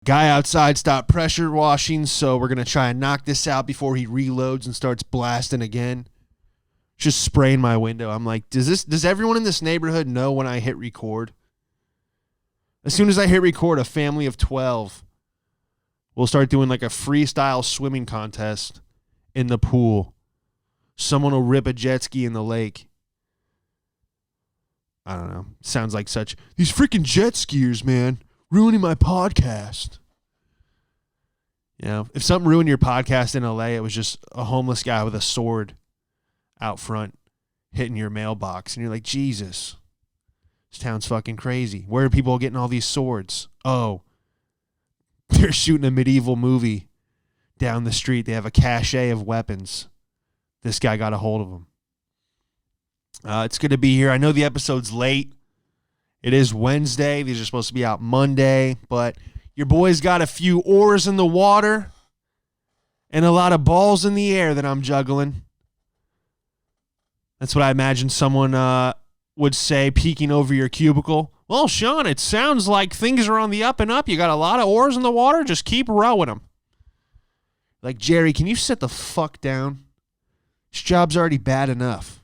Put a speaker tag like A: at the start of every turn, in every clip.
A: Guy outside stopped pressure washing, so we're going to try and knock this out before he reloads and starts blasting again. Just spraying my window. I'm like, does everyone in this neighborhood know when I hit record? As soon as I hit record, a family of 12 will start doing like a freestyle swimming contest in the pool. Someone will rip a jet ski in the lake. I don't know. Sounds like such. These freaking jet skiers, man, ruining my podcast. You know, if something ruined your podcast in LA, it was just a homeless guy with a sword out front hitting your mailbox. And you're like, Jesus, this town's fucking crazy. Where are people getting all these swords? Oh, they're shooting a medieval movie down the street. They have a cache of weapons. This guy got a hold of them. It's good to be here. I know the episode's late. It is Wednesday. These are supposed to be out Monday, but your boy's got a few oars in the water and a lot of balls in the air that I'm juggling. That's what I imagine someone would say peeking over your cubicle. Well, Sean, it sounds like things are on the up and up. You got a lot of oars in the water. Just keep rowing them. Like, Jerry, can you sit the fuck down? This job's already bad enough.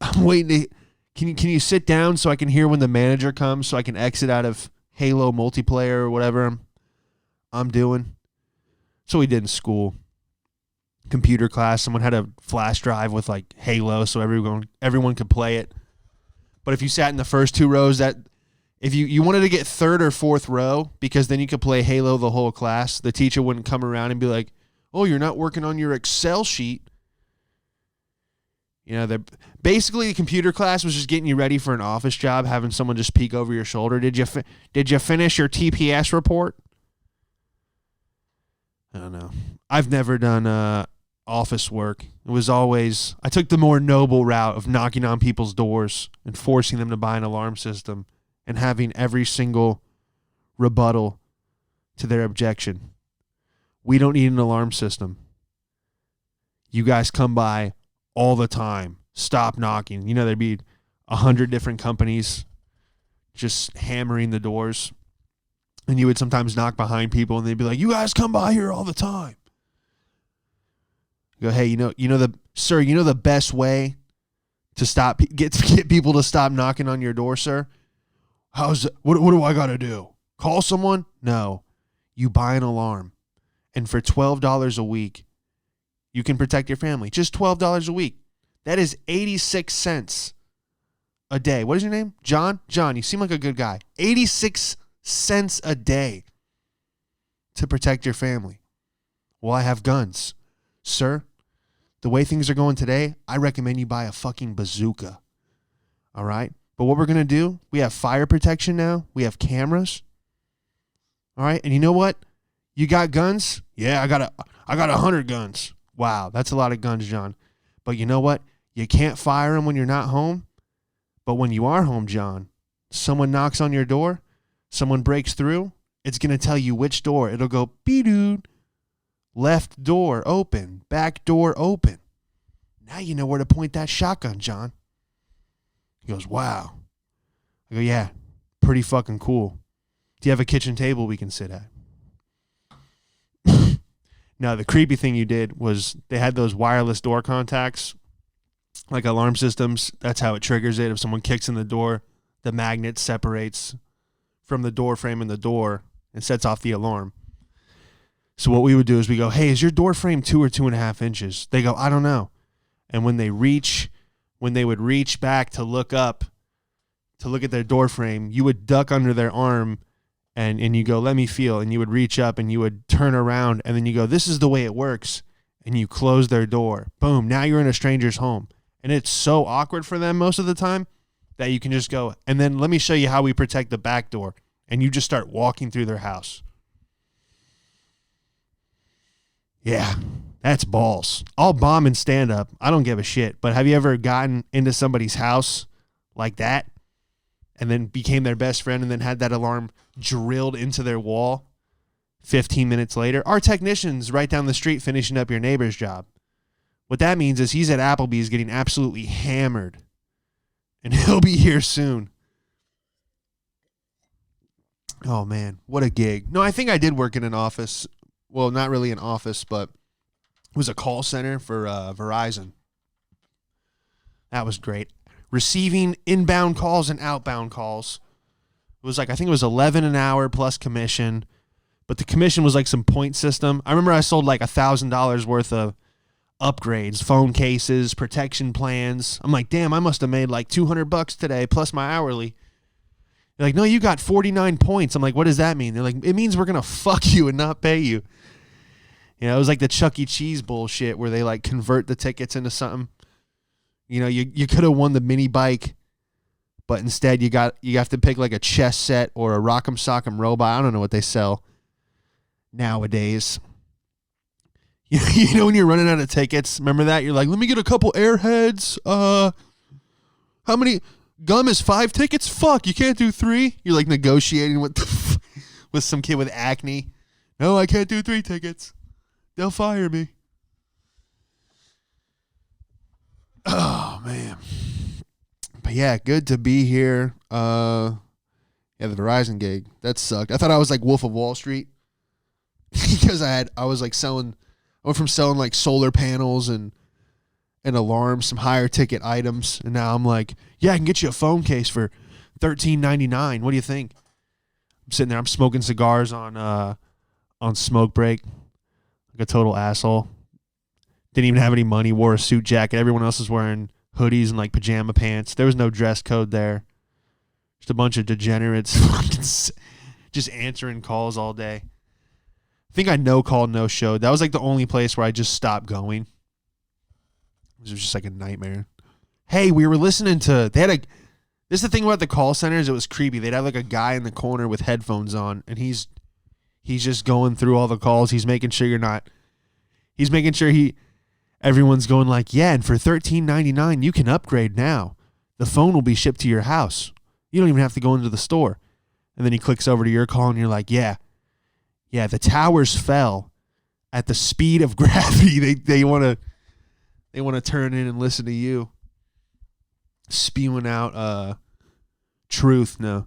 A: I'm waiting to... Can you sit down so I can hear when the manager comes so I can exit out of Halo multiplayer or whatever I'm doing? That's what we did in school. Computer class. Someone had a flash drive with like Halo so everyone could play it. But if you sat in the first two rows, that if you wanted to get third or fourth row because then you could play Halo the whole class, the teacher wouldn't come around and be like, oh, you're not working on your Excel sheet. You know, basically the computer class was just getting you ready for an office job, having someone just peek over your shoulder. Did you finish your TPS report? I don't know. I've never done office work. It was always, I took the more noble route of knocking on people's doors and forcing them to buy an alarm system and having every single rebuttal to their objection. We don't need an alarm system. You guys come by all the time. Stop knocking. You know, there'd be 100 different companies just hammering the doors. And you would sometimes knock behind people and they'd be like, you guys come by here all the time. You go, hey, you know the best way to get people to stop knocking on your door, sir? What do I got to do? Call someone? No. You buy an alarm. And for $12 a week, you can protect your family. Just $12 a week. That is 86 cents a day. What is your name? John? John, you seem like a good guy. 86 cents a day to protect your family. Well, I have guns. Sir, the way things are going today, I recommend you buy a fucking bazooka. All right? But what we're going to do, we have fire protection now. We have cameras. All right? And you know what? You got guns? Yeah, I got 100 guns. Wow, that's a lot of guns, John. But you know what? You can't fire them when you're not home. But when you are home, John, someone knocks on your door, someone breaks through, it's going to tell you which door. It'll go, be-dood, left door open, back door open. Now you know where to point that shotgun, John. He goes, wow. I go, yeah, pretty fucking cool. Do you have a kitchen table we can sit at? No, the creepy thing you did was they had those wireless door contacts, like alarm systems. That's how it triggers it. If someone kicks in the door, the magnet separates from the door frame and the door and sets off the alarm. So what we would do is we go, hey, is your door frame 2 or 2.5 inches? They go, I don't know. And when they would reach back to look up, to look at their door frame, you would duck under their arm and you go, let me feel. And you would reach up and you would turn around and then you go, this is the way it works. And you close their door. Boom. Now you're in a stranger's home. And it's so awkward for them most of the time that you can just go, and then let me show you how we protect the back door. And you just start walking through their house. Yeah, that's balls. I'll bomb and stand up. I don't give a shit. But have you ever gotten into somebody's house like that and then became their best friend and then had that alarm drilled into their wall 15 minutes later? Our technician's right down the street finishing up your neighbor's job. What that means is he's at Applebee's getting absolutely hammered. And he'll be here soon. Oh, man. What a gig. No, I think I did work in an office. Well, not really an office, but it was a call center for Verizon. That was great. Receiving inbound calls and outbound calls. It was like, I think it was 11 an hour plus commission, but the commission was like some point system. I remember I sold like $1,000 worth of upgrades, phone cases, protection plans. I'm like, damn, I must have made like $200 today plus my hourly. They're like, no, you got 49 points. I'm like, what does that mean? They're like, it means we're going to fuck you and not pay you. You know, it was like the Chuck E. Cheese bullshit where they like convert the tickets into something. You know, you could have won the mini bike, but instead you have to pick like a chess set or a Rock'em Sock'em Robot. I don't know what they sell nowadays. You know when you're running out of tickets, remember that? You're like, let me get a couple Airheads. How many? Gum is 5 tickets? Fuck, you can't do 3? You're like negotiating with with some kid with acne. No, I can't do 3 tickets. They'll fire me. Oh, man. But yeah, good to be here. Yeah, the Verizon gig. That sucked. I thought I was like Wolf of Wall Street. Because I went from selling like solar panels and alarms, some higher ticket items, and now I'm like, yeah, I can get you a phone case for $13.99. What do you think? I'm sitting there, I'm smoking cigars on smoke break, like a total asshole. Didn't even have any money, wore a suit jacket. Everyone else was wearing hoodies and like pajama pants. There was no dress code there. Just a bunch of degenerates just answering calls all day. I think I no call, no show. That was like the only place where I just stopped going. It was just like a nightmare. Hey, we were listening to, this is the thing about the call centers, it was creepy. They'd have like a guy in the corner with headphones on, and he's just going through all the calls. He's making sure everyone's going like, yeah, and for $13.99 you can upgrade now. The phone will be shipped to your house. You don't even have to go into the store. And then he clicks over to your call and you're like, yeah, the towers fell at the speed of gravity. They want to turn in and listen to you spewing out truth. No.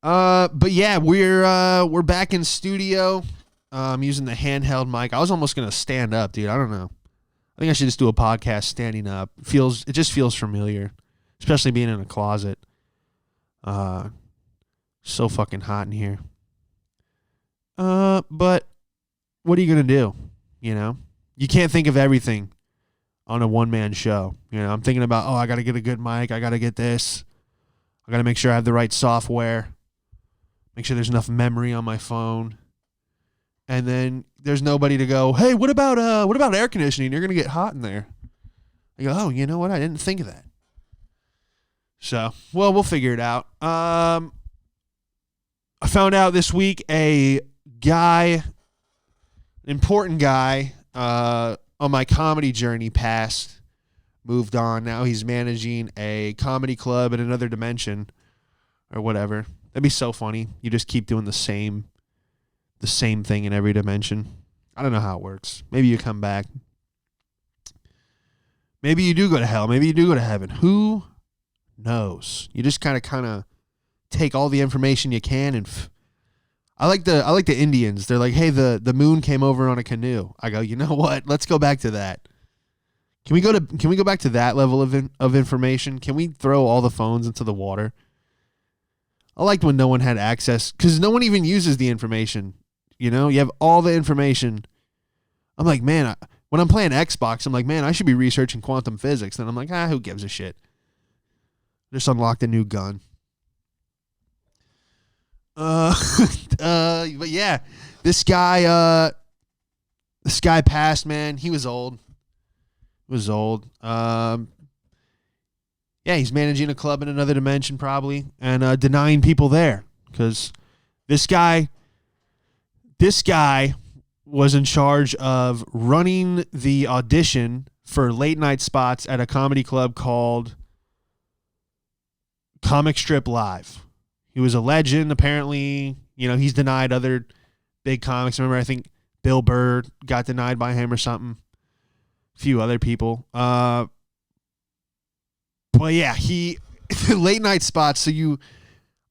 A: But yeah, we're back in studio. I'm using the handheld mic. I was almost gonna stand up, dude. I don't know. I think I should just do a podcast standing up. It just feels familiar, especially being in a closet. So fucking hot in here. But what are you gonna do? You know, you can't think of everything on a one-man show. You know, I'm thinking about, I got to get a good mic. I got to get this. I got to make sure I have the right software. Make sure there's enough memory on my phone. And then there's nobody to go, hey, what about air conditioning? You're going to get hot in there. I go, oh, you know what? I didn't think of that. So, well, we'll figure it out. I found out this week an important guy, on my comedy journey moved on. Now he's managing a comedy club in another dimension or whatever. That'd be so funny. You just keep doing the same thing in every dimension. I don't know how it works. Maybe you come back. Maybe you do go to hell. Maybe you do go to heaven. Who knows? You just kind of take all the information you can and I like the Indians. They're like, hey, the moon came over on a canoe. I go, you know what? Let's go back to that. Can we go back to that level of information? Can we throw all the phones into the water? I liked when no one had access because no one even uses the information. You know, you have all the information. I'm like, man, when I'm playing Xbox, I'm like, man, I should be researching quantum physics. And I'm like, who gives a shit? Just unlocked a new gun. But yeah, this guy passed, man. He was old. Yeah, he's managing a club in another dimension probably and denying people there because this guy was in charge of running the audition for late night spots at a comedy club called Comic Strip Live. He was a legend, apparently. You know, he's denied other big comics. Remember, I think Bill Burr got denied by him or something. A few other people. But yeah, late night spots. So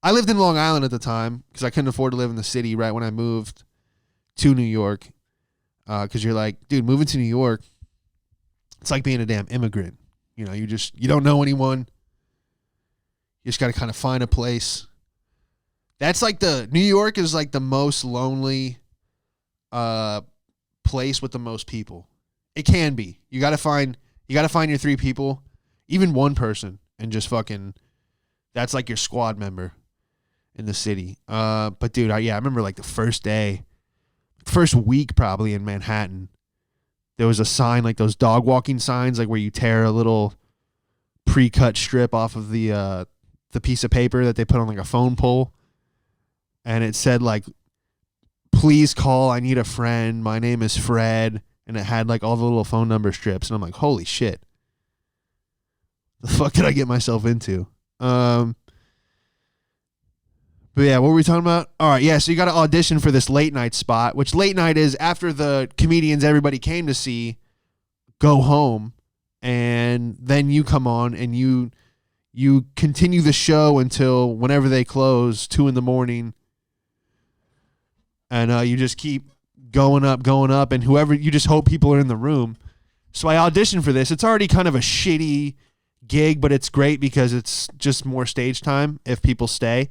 A: I lived in Long Island at the time because I couldn't afford to live in the city right when I moved to New York. Because you're like, dude, moving to New York, it's like being a damn immigrant. You know, you don't know anyone. You just got to kind of find a place. That's like New York is like the most lonely place with the most people. It can be. You got to find your 3 people, even one person, and just fucking, that's like your squad member in the city. But dude, I remember like the first week probably in Manhattan, there was a sign, like those dog walking signs, like where you tear a little pre-cut strip off of the piece of paper that they put on like a phone pole. And it said like, please call, I need a friend. My name is Fred. And it had like all the little phone number strips. And I'm like, holy shit. The fuck did I get myself into? But yeah, what were we talking about? All right, yeah, so you got to audition for this late night spot, which late night is after the comedians everybody came to see go home, and then you come on and you continue the show until whenever they close, 2 a.m, and you just keep going up, and whoever, you just hope people are in the room. So I auditioned for this. It's already kind of a shitty gig, but it's great because it's just more stage time if people stay.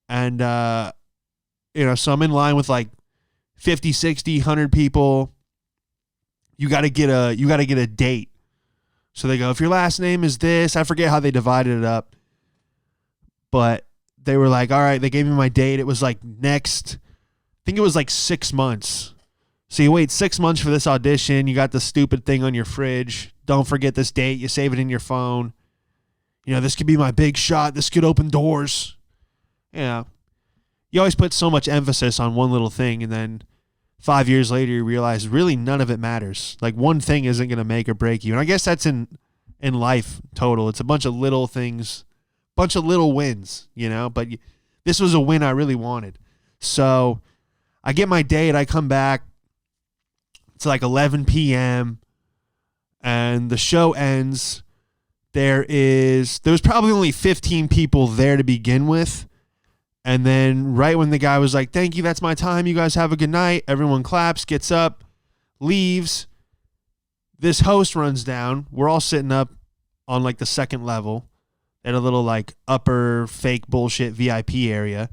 A: And, so I'm in line with like 50, 60, 100 people. You got to get a date. So they go, if your last name is this, I forget how they divided it up, but they were like, all right, they gave me my date. It was like I think it was like 6 months. So you wait 6 months for this audition. You got the stupid thing on your fridge. Don't forget this date. You save it in your phone. This could be my big shot. This could open doors. You always put so much emphasis on one little thing, and then 5 years later you realize really none of it matters. Like one thing isn't going to make or break you. And I guess that's in life total. It's a bunch of little things, bunch of little wins, but this was a win I really wanted. So I get my date. I come back. It's like 11 p.m. and the show ends. There's probably only 15 people there to begin with. And then right when the guy was like, thank you, that's my time, you guys have a good night, everyone claps, gets up, leaves. This host runs down. We're all sitting up on like the second level at a little like upper fake bullshit VIP area.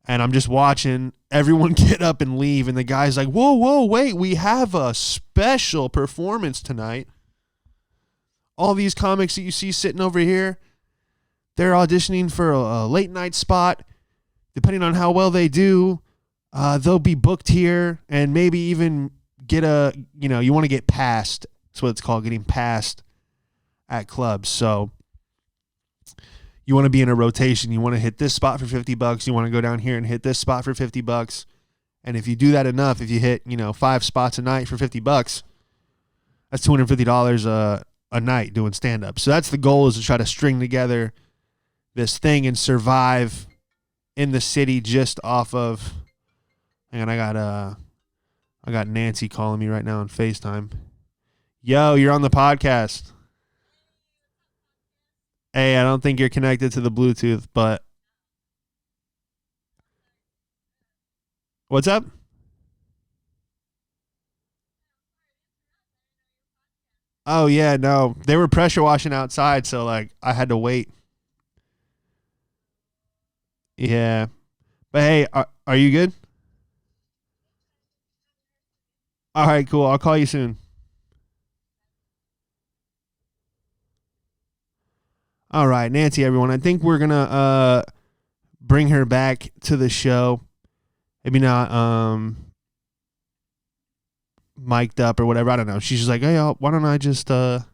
A: And I'm just watching everyone get up and leave. And the guy's like, whoa, wait, we have a special performance tonight. All these comics that you see sitting over here, they're auditioning for a late night spot. Depending on how well they do, they'll be booked here and maybe even get you want to get passed. That's what it's called, getting passed at clubs. So you want to be in a rotation. You want to hit this spot for $50. You want to go down here and hit this spot for $50. And if you do that enough, if you hit, 5 spots a night for $50, that's $250 a night doing stand-up. So that's the goal, is to try to string together this thing and survive in the city just off of. Hang on, I got Nancy calling me right now on FaceTime. Yo, you're on the podcast. Hey, I don't think you're connected to the Bluetooth, but what's up? Oh yeah, no, they were pressure washing outside, so like I had to wait. Yeah, but hey, are you good? All right, cool. I'll call you soon. All right, Nancy, everyone. I think we're gonna bring her back to the show. Maybe not mic'd up or whatever. I don't know. She's just like, hey, why don't I just jump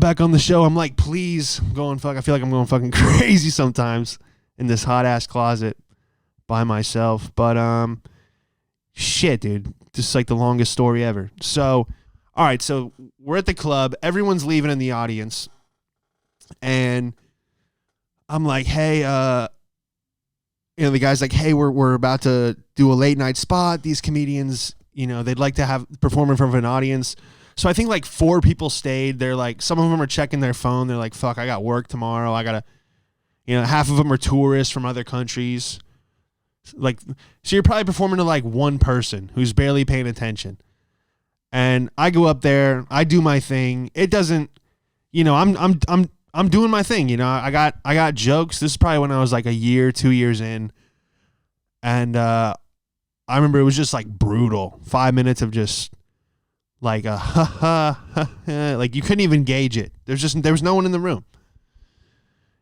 A: back on the show? I'm like, please. I feel like I'm going fucking crazy sometimes in this hot ass closet by myself. But shit, dude. Just like the longest story ever. So, all right. So we're at the club. Everyone's leaving in the audience. And I'm like, hey, the guy's like, hey, we're about to do a late night spot. These comedians, they'd like to have perform in front of an audience. So I think like 4 people stayed. They're like, some of them are checking their phone. They're like, fuck, I got work tomorrow. I gotta, You know, half of them are tourists from other countries. Like, so you're probably performing to like one person who's barely paying attention. And I go up there, I do my thing. It doesn't, you know, I'm doing my thing. You know, I got jokes. This is probably when I was like 2 years in, and I remember it was just like brutal. 5 minutes of just like a ha ha ha, like you couldn't even gauge it. There was no one in the room.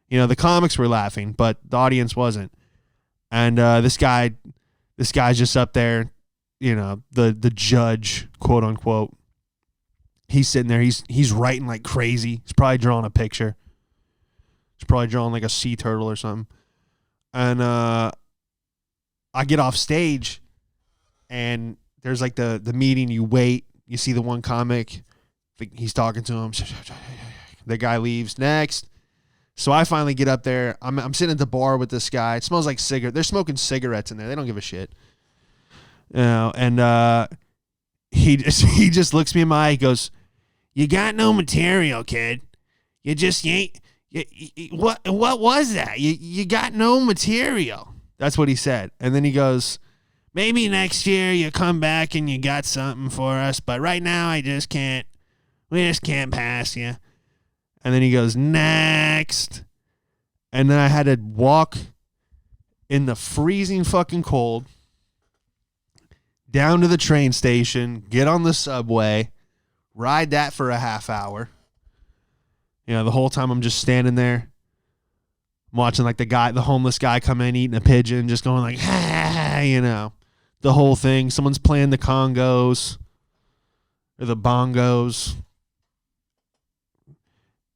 A: You know, the comics were laughing, but the audience wasn't. And this guy's just up there, you know, the judge, quote unquote. He's sitting there. He's writing like crazy. He's probably drawing a picture. He's probably drawing like a sea turtle or something. And I get off stage, and there's like the meeting. You wait. You see the one comic. He's talking to him. The guy leaves. Next. So I finally get up there. I'm sitting at the bar with this guy. It smells like cigarette. They're smoking cigarettes in there. They don't give a shit. You know, and he just looks me in my eye. He goes, "You got no material, kid. You just ain't. What was that? You got no material." That's what he said. And then he goes, "Maybe next year you come back and you got something for us, but right now we just can't pass you." And then he goes, "Next." And then I had to walk in the freezing fucking cold down to the train station, get on the subway, ride that for a half hour. You know, the whole time I'm just standing there. I'm watching like the homeless guy come in eating a pigeon, just going like, ah, you know, the whole thing. Someone's playing the congos or the bongos.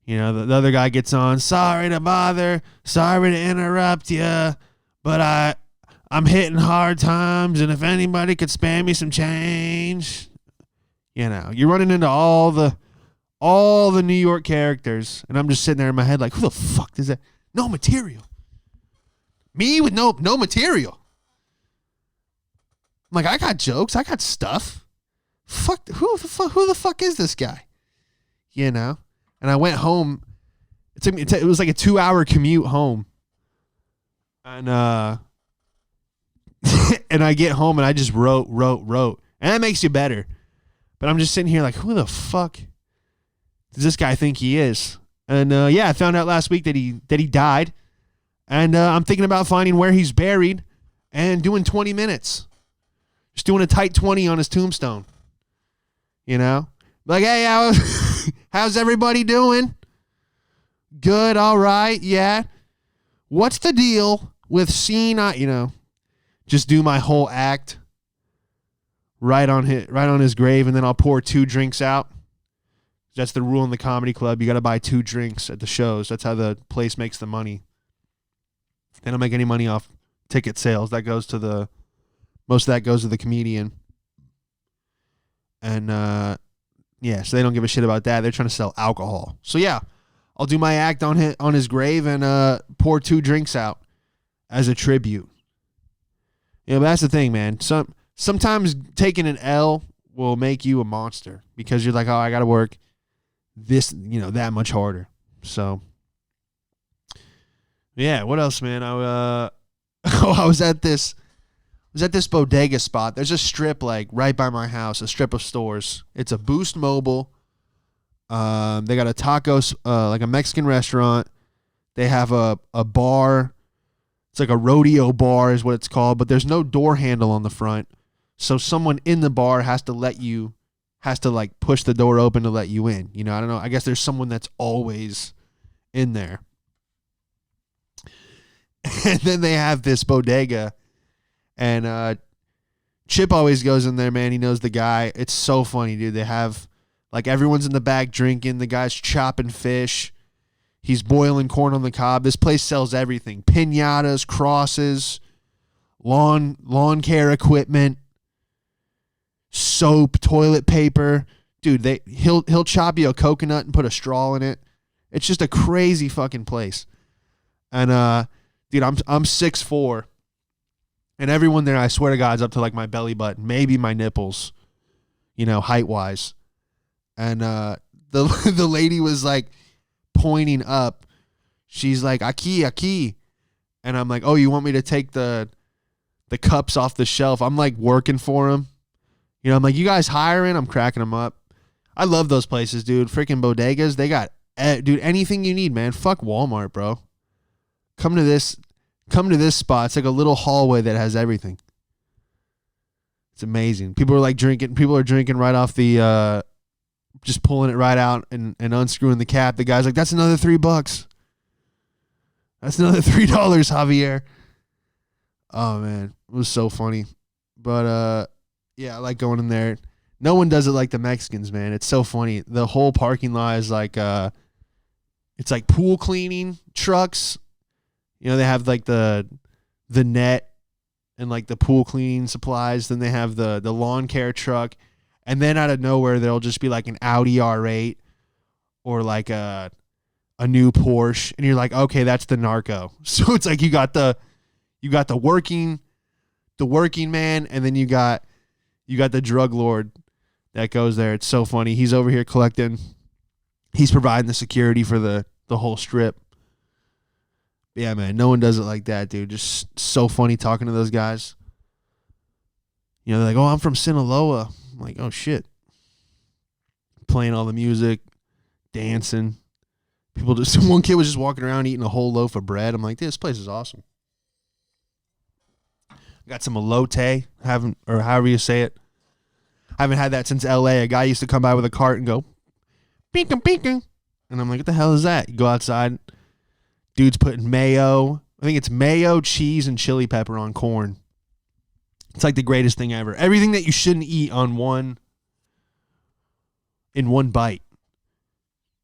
A: You know, the other guy gets on, "Sorry to bother, sorry to interrupt you, but I'm hitting hard times, and if anybody could spare me some change." You know, you're running into all the New York characters, and I'm just sitting there in my head like, who the fuck does that? No material. Me with no material. I'm like, I got jokes, I got stuff. Fuck, who the fuck is this guy? You know? And I went home. It was like a 2-hour commute home. And and I get home and I just wrote. And that makes you better. But I'm just sitting here like, who the fuck does this guy think he is? And I found out last week that he died. And I'm thinking about finding where he's buried and doing 20 minutes. Just doing a tight 20 on his tombstone. You know? Like, hey, how's everybody doing? Good, all right, yeah. What's the deal with seeing, you know, just do my whole act right on his grave, and then I'll pour 2 drinks out. That's the rule in the comedy club. You got to buy 2 drinks at the shows. That's how the place makes the money. They don't make any money off ticket sales. Most of that goes to the comedian. And yeah, so they don't give a shit about that. They're trying to sell alcohol. So yeah, I'll do my act on his grave and pour 2 drinks out as a tribute. You know, but that's the thing, man. Sometimes taking an L will make you a monster because you're like, oh, I got to work this, you know, that much harder. So yeah, what else, man? I was at this bodega spot. There's a strip like right by my house, a strip of stores. It's a Boost Mobile. They got a tacos, like a Mexican restaurant. They have a bar. It's like a rodeo bar is what it's called, but there's no door handle on the front. So someone in the bar has to like push the door open to let you in. You know, I don't know. I guess there's someone that's always in there. And then they have this bodega. And Chip always goes in there, man. He knows the guy. It's so funny, dude. They have, like, everyone's in the back drinking. The guy's chopping fish. He's boiling corn on the cob. This place sells everything. Piñatas, crosses, lawn care equipment, soap, toilet paper. Dude, he'll chop you a coconut and put a straw in it. It's just a crazy fucking place. And, dude, I'm 6'4". And everyone there, I swear to God, is up to like my belly button, maybe my nipples, you know, height-wise. And the lady was like pointing up. She's like, aquí. And I'm like, oh, you want me to take the cups off the shelf? I'm like working for them. You know, I'm like, you guys hiring? I'm cracking them up. I love those places, dude. Freaking bodegas. They got, dude, anything you need, man. Fuck Walmart, bro. Come to this spot. It's like a little hallway that has everything. It's amazing. People are drinking right off the, just pulling it right out and unscrewing the cap. The guy's like, that's another $3. That's another $3, Javier. Oh, man. It was so funny. But, yeah, I like going in there. No one does it like the Mexicans, man. It's so funny. The whole parking lot is like, it's like pool cleaning trucks. You know, they have like the net and like the pool cleaning supplies. Then they have the lawn care truck. And then out of nowhere, there'll just be like an Audi R8 or like a new Porsche. And you're like, okay, that's the narco. So it's like you got the working man, and then you got the drug lord that goes there. It's so funny. He's over here collecting. He's providing the security for the whole strip. Yeah, man, no one does it like that, dude. Just so funny talking to those guys. You know, they're like, oh, I'm from Sinaloa. I'm like, oh, shit. Playing all the music, dancing. One kid was just walking around eating a whole loaf of bread. I'm like, this place is awesome. Got some elote, or however you say it. I haven't had that since L.A. A guy used to come by with a cart and go, pinkum, pinkum. And I'm like, what the hell is that? You go outside. Dude's putting mayo. I think it's mayo, cheese, and chili pepper on corn. It's like the greatest thing ever. Everything that you shouldn't eat in one bite.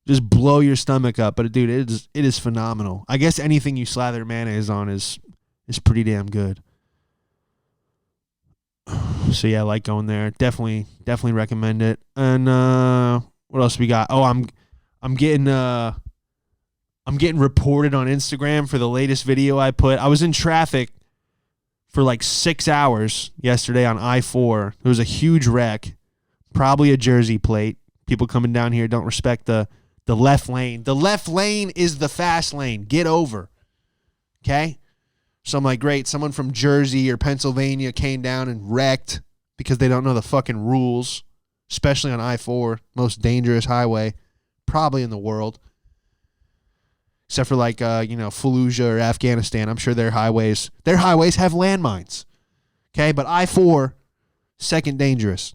A: Just blow your stomach up. But, dude, it is phenomenal. I guess anything you slather mayonnaise on is pretty damn good. So yeah, I like going there. Definitely recommend it. And what else we got? Oh, I'm getting reported on Instagram for the latest video I put. I was in traffic for like 6 hours yesterday on I-4. It was a huge wreck. Probably a Jersey plate. People coming down here don't respect the left lane. The left lane is the fast lane. Get over. Okay? So I'm like, great, someone from Jersey or Pennsylvania came down and wrecked because they don't know the fucking rules, especially on I-4, most dangerous highway probably in the world, except for like, Fallujah or Afghanistan. I'm sure their highways have landmines, okay? But I-4, second dangerous.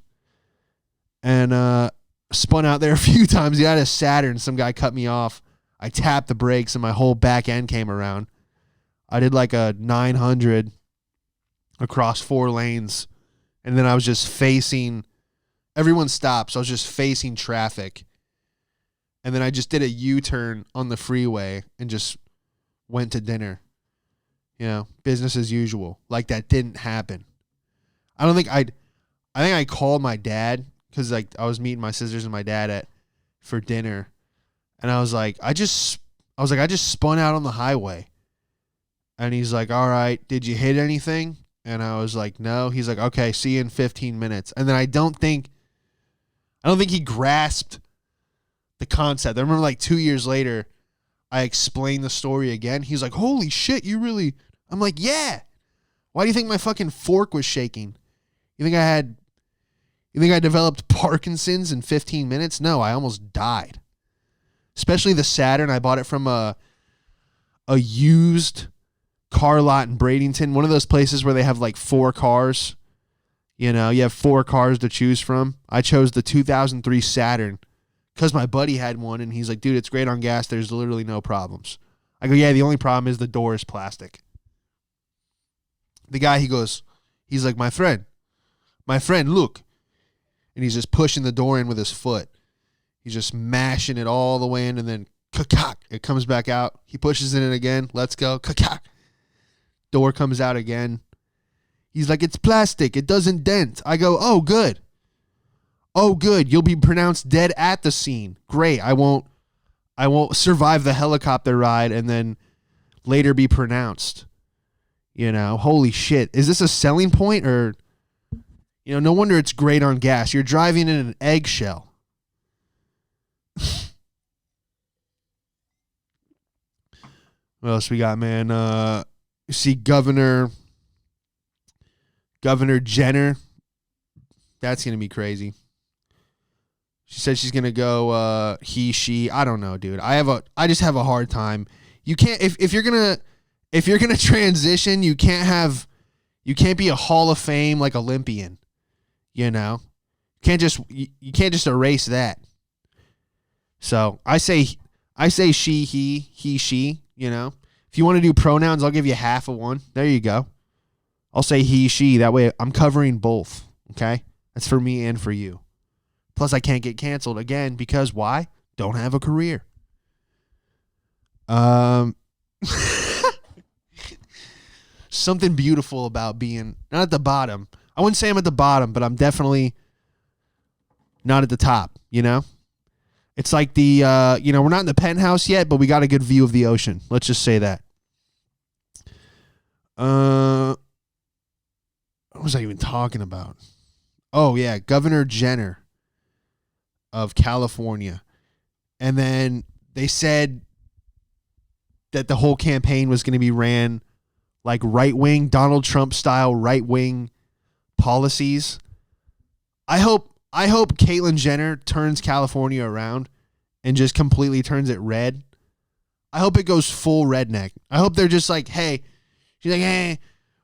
A: And spun out there a few times. Yeah, I had a Saturn. Some guy cut me off. I tapped the brakes and my whole back end came around. I did like a 900 across 4 lanes, and then I was just facing, everyone stopped, so I was just facing traffic. And then I just did a U-turn on the freeway and just went to dinner. You know, business as usual. Like that didn't happen. I think I called my dad because like I was meeting my sisters and my dad for dinner, and I was like, I just spun out on the highway. And he's like, all right, did you hit anything? And I was like, no. He's like, okay, see you in 15 minutes. And then I don't think he grasped the concept. I remember like 2 years later, I explained the story again. He's like, holy shit, you really? I'm like, yeah. Why do you think my fucking fork was shaking? You think I developed Parkinson's in 15 minutes? No, I almost died. Especially the Saturn. I bought it from a used car lot in Bradenton, one of those places where they have like 4 cars. You know, you have 4 cars to choose from. I chose the 2003 Saturn because my buddy had one, and he's like, dude, it's great on gas. There's literally no problems. I go, yeah, the only problem is the door is plastic. The guy, he's like, my friend, look. And he's just pushing the door in with his foot. He's just mashing it all the way in, and then kakak, it comes back out. He pushes it in again. Let's go. Kakak. Door comes out again. He's like, it's plastic. It doesn't dent. I go, oh, good. Oh, good. You'll be pronounced dead at the scene. Great. I won't survive the helicopter ride and then later be pronounced. You know, holy shit. Is this a selling point or, no wonder it's great on gas. You're driving in an eggshell. What else we got, man? See Governor Jenner. That's going to be crazy. She said she's going to go he, she. I don't know, dude. I just have a hard time. You can't if you're going to transition, you can't be a Hall of Fame like Olympian, you know? You can't just erase that. So, I say she, he, she, you know? If you want to do pronouns, I'll give you half of one. There you go. I'll say he, she. That way I'm covering both, okay? That's for me and for you. Plus, I can't get canceled again because why? Don't have a career. Something beautiful about being not at the bottom. I wouldn't say I'm at the bottom, but I'm definitely not at the top, you know? It's like we're not in the penthouse yet, but we got a good view of the ocean. Let's just say that. What was I even talking about? Oh, yeah, Governor Jenner of California. And then they said that the whole campaign was going to be ran like right-wing, Donald Trump style right-wing policies. I hope Caitlyn Jenner turns California around and just completely turns it red. I hope it goes full redneck. I hope they're just like, hey, she's like, hey,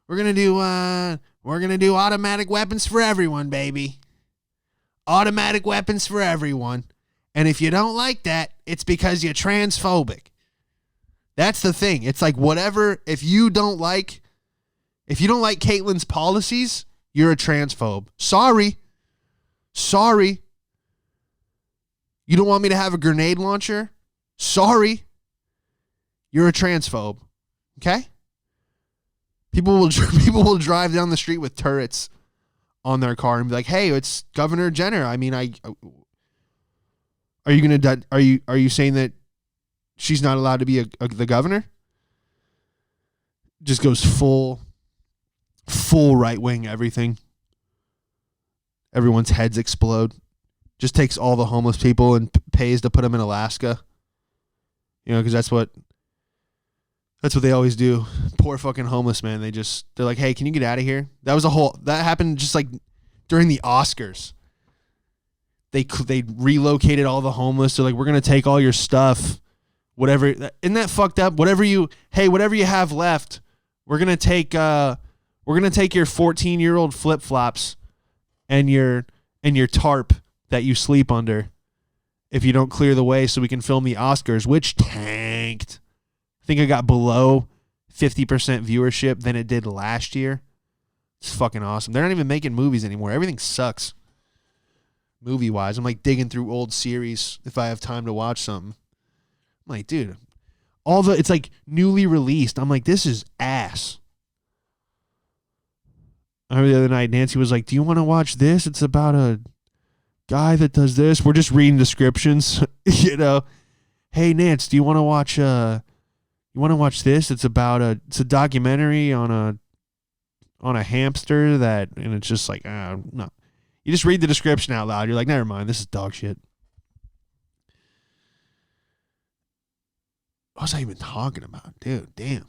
A: we're gonna do automatic weapons for everyone, baby. Automatic weapons for everyone. And if you don't like that, it's because you're transphobic. That's the thing. It's like whatever. If you don't like Caitlyn's policies, you're a transphobe. Sorry. You don't want me to have a grenade launcher? Sorry. You're a transphobe. Okay? People will drive down the street with turrets on their car and be like, "Hey, it's Governor Jenner." I mean, are you saying that she's not allowed to be the governor? Just goes full right wing everything. Everyone's heads explode. Just takes all the homeless people and pays to put them in Alaska. You know, because that's what they always do. Poor fucking homeless man. They're like, hey, can you get out of here? That happened just like during the Oscars. They relocated all the homeless. They're like, we're gonna take all your stuff, whatever. Isn't that fucked up? Whatever you have left, we're gonna take your 14-year-old flip flops and your tarp that you sleep under if you don't clear the way so we can film the Oscars, which tanked. I think it got below 50% viewership than it did last year. It's fucking awesome. They're not even making movies anymore. Everything sucks movie-wise. I'm like digging through old series if I have time to watch something. I'm like, dude, it's like newly released. I'm like, this is ass. I remember the other night, Nancy was like, do you want to watch this? It's about a guy that does this. We're just reading descriptions, you know. Hey, Nance, do you want to watch this? It's a documentary on a hamster and it's just like, no. You just read the description out loud. You're like, never mind, this is dog shit. What was I even talking about? Dude, damn.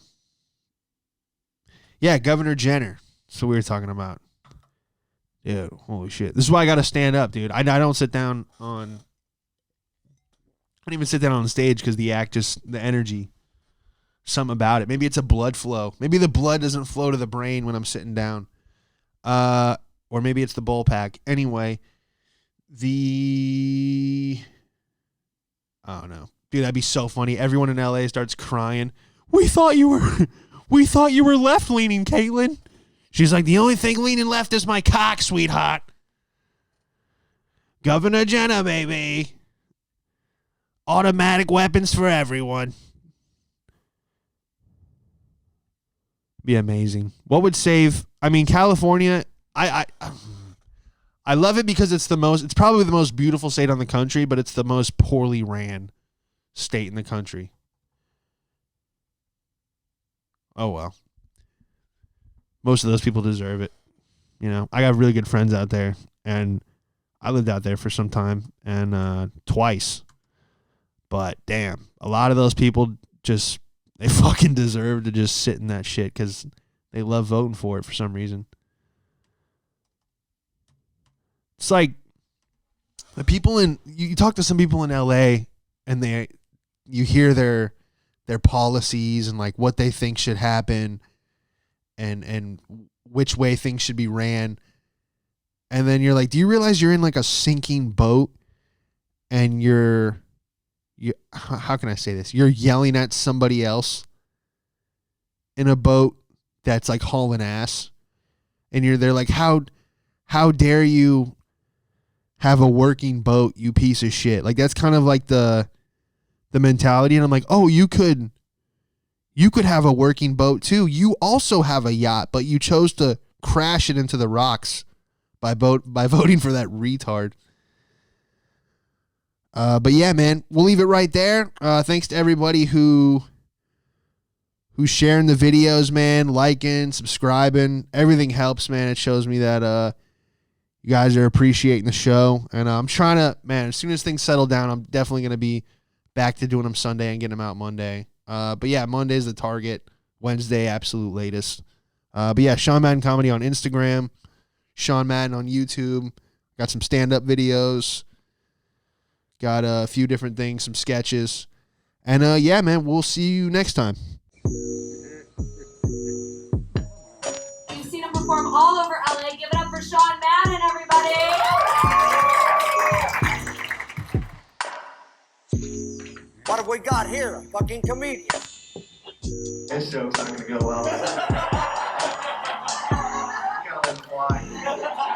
A: Yeah, Governor Jenner. That's what we were talking about. Dude, holy shit. This is why I got to stand up, dude. I don't sit down on... I don't even sit down on stage because the energy, something about it. Maybe it's a blood flow. Maybe the blood doesn't flow to the brain when I'm sitting down. Or maybe it's the bowl pack. Anyway, I don't know. Dude, that'd be so funny. Everyone in LA starts crying. We thought you were left-leaning, Caitlyn. She's like, the only thing leaning left is my cock, sweetheart. Governor Jenner, baby. Automatic weapons for everyone. Be amazing. What would save... I mean, California, I love it because it's probably the most beautiful state on the country, but it's the most poorly ran state in the country. Oh, well. Most of those people deserve it. You know, I got really good friends out there, and I lived out there for some time, and twice. But damn, a lot of those people just They fucking deserve to just sit in that shit because they love voting for it for some reason. It's like the people you talk to some people in LA and you hear their policies and like what they think should happen and which way things should be ran. And then you're like, do you realize you're in like a sinking boat and how can I say this? You're yelling at somebody else in a boat that's like hauling ass. And they're like, how dare you have a working boat, you piece of shit. Like that's kind of like the mentality. And I'm like, oh, you could have a working boat too. You also have a yacht, but you chose to crash it into the rocks by voting for that retard. But yeah, man, we'll leave it right there. Thanks to everybody who's sharing the videos, man, liking, subscribing. Everything helps, man. It shows me that you guys are appreciating the show. And I'm trying to, man, as soon as things settle down, I'm definitely going to be back to doing them Sunday and getting them out Monday. But yeah, Monday's the target. Wednesday, absolute latest. But yeah, Sean Madden Comedy on Instagram. Sean Madden on YouTube. Got some stand-up videos. Got a few different things, some sketches. And yeah, man, we'll see you next time.
B: You've seen him perform all over LA. Give it up for Sean Madden, everybody.
C: What have we got here? A fucking comedian.
D: This show's not gonna go well. Gotta let it fly.